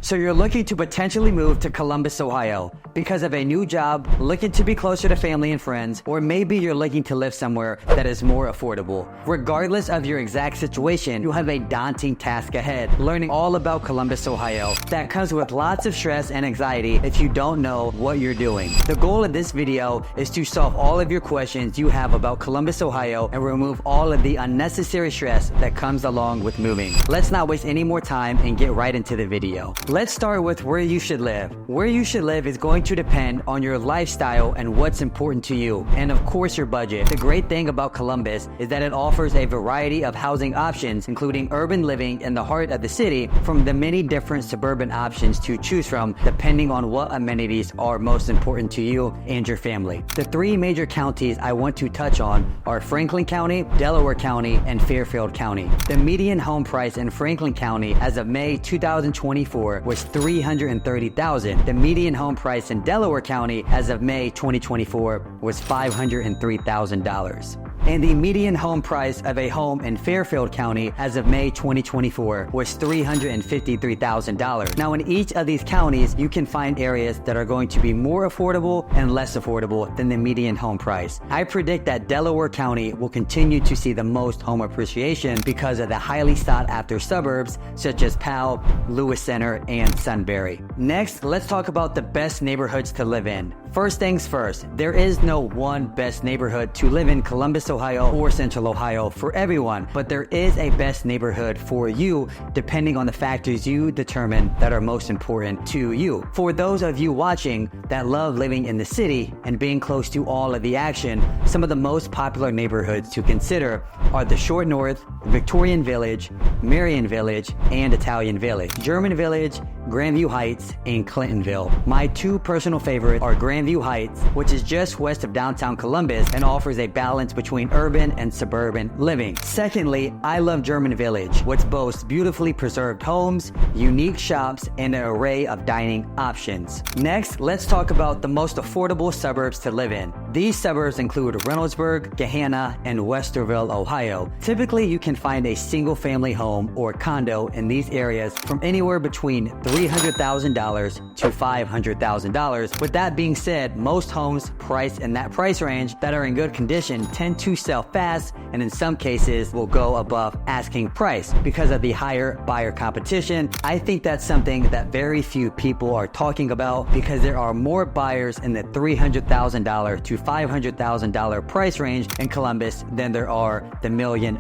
So you're looking to potentially move to Columbus, Ohio because of a new job, looking to be closer to family and friends, or maybe you're looking to live somewhere that is more affordable. Regardless of your exact situation, you have a daunting task ahead, learning all about Columbus, Ohio. That comes with lots of stress and anxiety if you don't know what you're doing. The goal of this video is to solve all of your questions you have about Columbus, Ohio, and remove all of the unnecessary stress that comes along with moving. Let's not waste any more time and get right into the video. Let's start with where you should live. Where you should live is going to depend on your lifestyle and what's important to you, and of course your budget. The great thing about Columbus is that it offers a variety of housing options, including urban living in the heart of the city, from the many different suburban options to choose from depending on what amenities are most important to you and your family. The three major counties I want to touch on are Franklin County, Delaware County, and Fairfield County. The median home price in Franklin County as of May 2024 was $330,000. The median home price in Delaware County as of May 2024 was $503,000. And the median home price of a home in Fairfield County as of May 2024 was $353,000. Now in each of these counties, you can find areas that are going to be more affordable and less affordable than the median home price. I predict that Delaware County will continue to see the most home appreciation because of the highly sought after suburbs such as Powell, Lewis Center, and Sunbury. Next, let's talk about the best neighborhoods to live in. First things first, there is no one best neighborhood to live in Columbus, Ohio or Central Ohio for everyone, but there is a best neighborhood for you depending on the factors you determine that are most important to you. For those of you watching that love living in the city and being close to all of the action, some of the most popular neighborhoods to consider are the Short North, Victorian Village, Marion Village, and Italian Village, German Village, Grandview Heights, and Clintonville. My two personal favorites are Grandview Heights, which is just west of downtown Columbus and offers a balance between urban and suburban living. Secondly, I love German Village, which boasts beautifully preserved homes, unique shops, and an array of dining options. Next, let's talk about the most affordable suburbs to live in. These suburbs include Reynoldsburg, Gahanna, and Westerville, Ohio. Typically, you can find a single-family home or condo in these areas from anywhere between $300,000 to $500,000. With that being said, most homes priced in that price range that are in good condition tend to sell fast, and in some cases will go above asking price because of the higher buyer competition. I think that's something that very few people are talking about because there are more buyers in the $300,000 to $500,000 price range in Columbus than there are the $1 million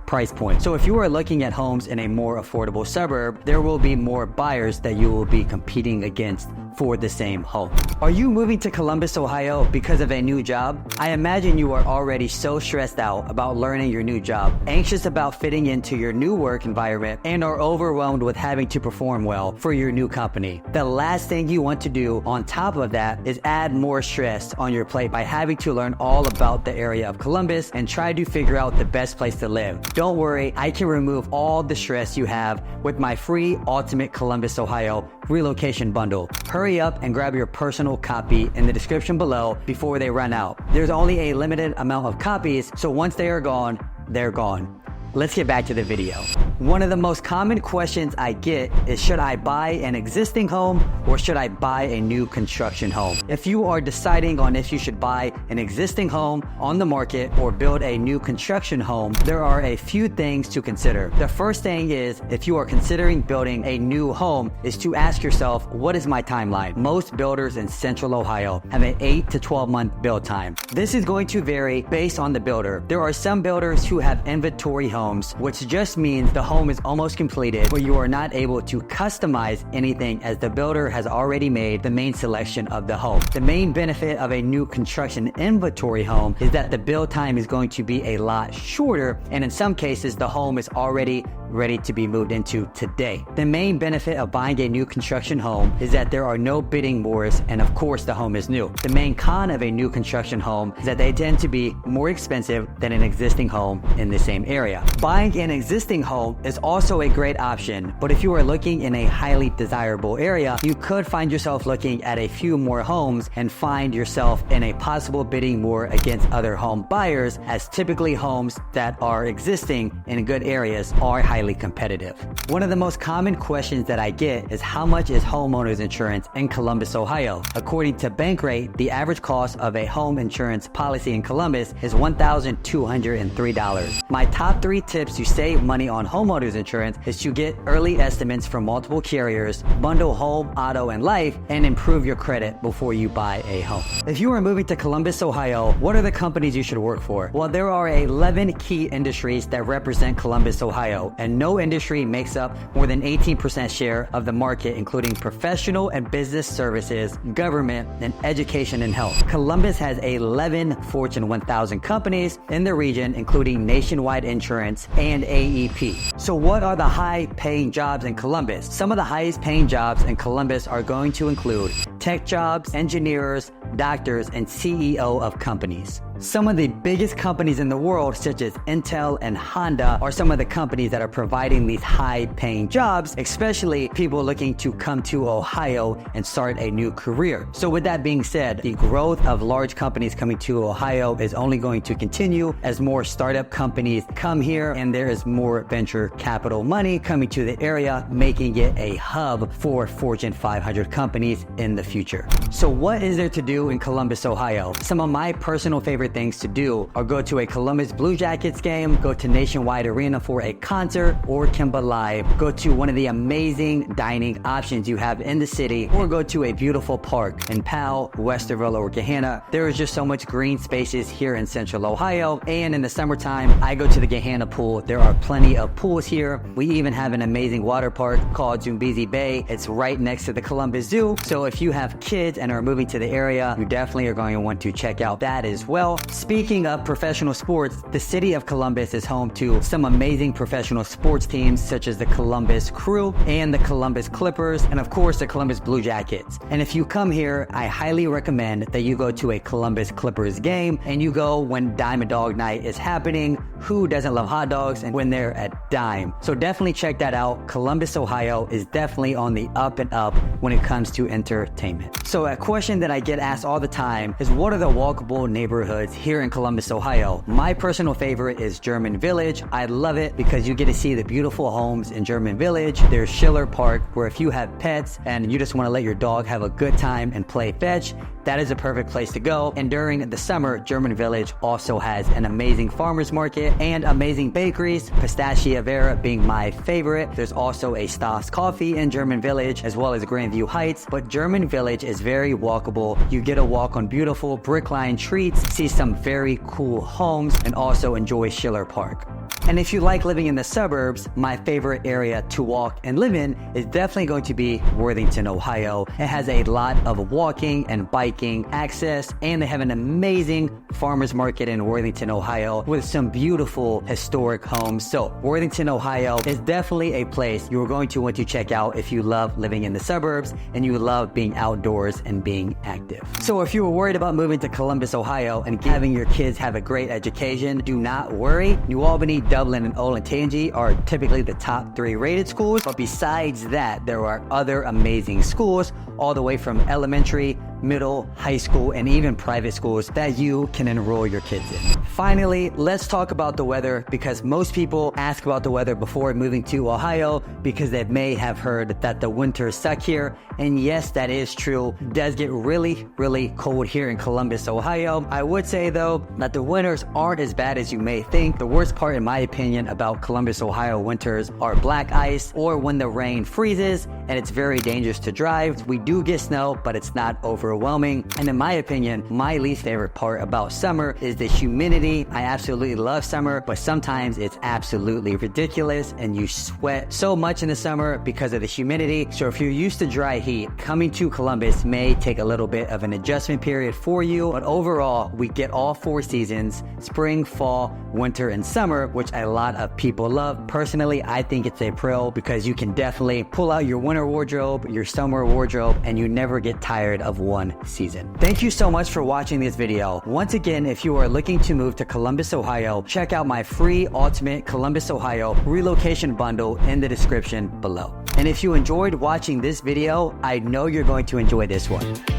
price point. So if you are looking at homes in a more affordable suburb, there will be more buyers that you will be competing against for the same home. Are you moving to Columbus, Ohio because of a new job? I imagine you are already so stressed out about learning your new job, anxious about fitting into your new work environment, and are overwhelmed with having to perform well for your new company. The last thing you want to do on top of that is add more stress on your plate by having to learn all about the area of Columbus and try to figure out the best place to live. Don't worry, I can remove all the stress you have with my free Ultimate Columbus, Ohio Relocation Bundle. Hurry up and grab your personal copy in the description below before they run out. There's only a limited amount of copies, so once they are gone, they're gone. Let's get back to the video. One of the most common questions I get is, should I buy an existing home or should I buy a new construction home? If you are deciding on if you should buy an existing home on the market or build a new construction home, there are a few things to consider. The first thing is, if you are considering building a new home, is to ask yourself, what is my timeline? Most builders in Central Ohio have an 8 to 12 month build time. This is going to vary based on the builder. There are some builders who have inventory homes, which just means the home is almost completed, but you are not able to customize anything as the builder has already made the main selection of the home. The main benefit of a new construction inventory home is that the build time is going to be a lot shorter, and in some cases, the home is already ready to be moved into today. The main benefit of buying a new construction home is that there are no bidding wars, and of course the home is new. The main con of a new construction home is that they tend to be more expensive than an existing home in the same area. Buying an existing home is also a great option, but if you are looking in a highly desirable area, you could find yourself looking at a few more homes and find yourself in a possible bidding war against other home buyers, as typically homes that are existing in good areas are highly competitive. One of the most common questions that I get is how much is homeowners insurance in Columbus, Ohio? According to Bankrate, the average cost of a home insurance policy in Columbus is $1,203. My top 3 tips to save money on homeowners insurance is to get early estimates from multiple carriers, bundle home, auto, and life, and improve your credit before you buy a home. If you are moving to Columbus, Ohio, what are the companies you should work for? Well, there are 11 key industries that represent Columbus, Ohio, and no industry makes up more than 18% share of the market, including professional and business services, government, and education and health. Columbus has 11 Fortune 1000 companies in the region, including Nationwide Insurance and AEP. So what are the high-paying jobs in Columbus? Some of the highest-paying jobs in Columbus are going to include tech jobs, engineers, doctors, and CEO of companies. Some of the biggest companies in the world, such as Intel and Honda, are some of the companies that are providing these high-paying jobs, especially people looking to come to Ohio and start a new career. So with that being said, the growth of large companies coming to Ohio is only going to continue as more startup companies come here and there is more venture capital money coming to the area, making it a hub for Fortune 500 companies in the future. So what is there to do in Columbus, Ohio? Some of my personal favorite things to do are go to a Columbus Blue Jackets game, go to Nationwide Arena for a concert or Kimba Live, go to one of the amazing dining options you have in the city, or go to a beautiful park in Powell, Westerville, or Gahanna. There is just so much green spaces here in Central Ohio, and in the summertime, I go to the Gahanna pool. There are plenty of pools here. We even have an amazing water park called Zumbizi Bay. It's right next to the Columbus Zoo, so if you have kids and are moving to the area, you definitely are going to want to check out that as well. Speaking of professional sports, the city of Columbus is home to some amazing professional sports teams such as the Columbus Crew and the Columbus Clippers, and of course the Columbus Blue Jackets. And if you come here, I highly recommend that you go to a Columbus Clippers game and you go when Dime a Dog Night is happening. Who doesn't love hot dogs and when they're at dime? So definitely check that out. Columbus, Ohio is definitely on the up and up when it comes to entertainment. So a question that I get asked all the time is, what are the walkable neighborhoods here in Columbus, Ohio? My personal favorite is German Village. I love it because you get to see the beautiful homes in German Village. There's Schiller Park, where if you have pets and you just want to let your dog have a good time and play fetch, that is a perfect place to go. And during the summer, German Village also has an amazing farmer's market and amazing bakeries, Pistachia Vera being my favorite. There's also a Stoss Coffee in German Village, as well as Grandview Heights. But German Village is very walkable. You get to walk on beautiful brick-lined streets, see some very cool homes, and also enjoy Schiller Park. And if you like living in the suburbs, my favorite area to walk and live in is definitely going to be Worthington, Ohio. It has a lot of walking and biking access, and they have an amazing farmers market in Worthington, Ohio, with some beautiful historic homes. So Worthington, Ohio is definitely a place you're going to want to check out if you love living in the suburbs and you love being outdoors and being active. So if you were worried about moving to Columbus, Ohio and having your kids have a great education, do not worry. New Albany, Dublin, and Olentangy are typically the top 3 rated schools, but besides that, there are other amazing schools all the way from elementary, middle, high school, and even private schools that you can enroll your kids in. Finally, let's talk about the weather, because most people ask about the weather before moving to Ohio because they may have heard that the winters suck here. And yes, that is true. It does get really, really cold here in Columbus, Ohio. I would say though that the winters aren't as bad as you may think. The worst part, in my opinion, about Columbus, Ohio winters are black ice, or when the rain freezes and it's very dangerous to drive. We do get snow, but it's not overwhelming. And in my opinion, my least favorite part about summer is the humidity. I absolutely love summer, but sometimes it's absolutely ridiculous and you sweat so much in the summer because of the humidity. So if you're used to dry heat, coming to Columbus may take a little bit of an adjustment period for you, but overall, we get all 4 seasons: spring, fall, winter, and summer, which a lot of people love. Personally, I think it's a pro because you can definitely pull out your winter wardrobe, your summer wardrobe, and you never get tired of one 2021 season. Thank you so much for watching this video. Once again, if you are looking to move to Columbus, Ohio, check out my free Ultimate Columbus, Ohio relocation bundle in the description below. And if you enjoyed watching this video, I know you're going to enjoy this one.